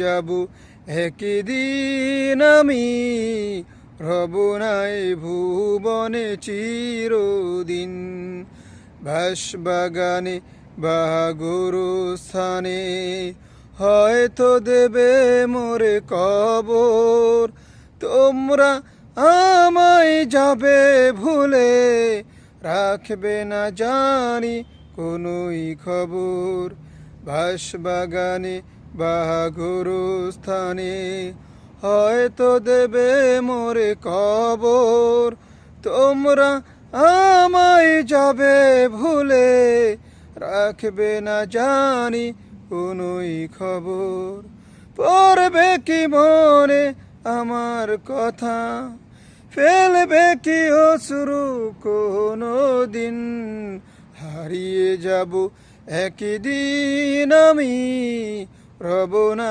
যাব একদিন আমি, রব নাই ভুবনে চিরদিন। বাঁশবাগানে বা গোরস্থানে হয়তো দেবে মোরে কবর, তোমরা আমায় যাবে ভুলে, রাখবে না জানি কোনোই খবর। বাঁশবাগানে বা গোরস্থানে হয়তো দেবে মোরে কবর, তোমরা আমায় যাবে ভুলে, রাখবে না জানি কোনোই খবর। পড়বে কি মনে আমার কথা, ফেলবে কি অশ্রু কোনো দিন, হারিয়ে যাব একদিন আমি, রব না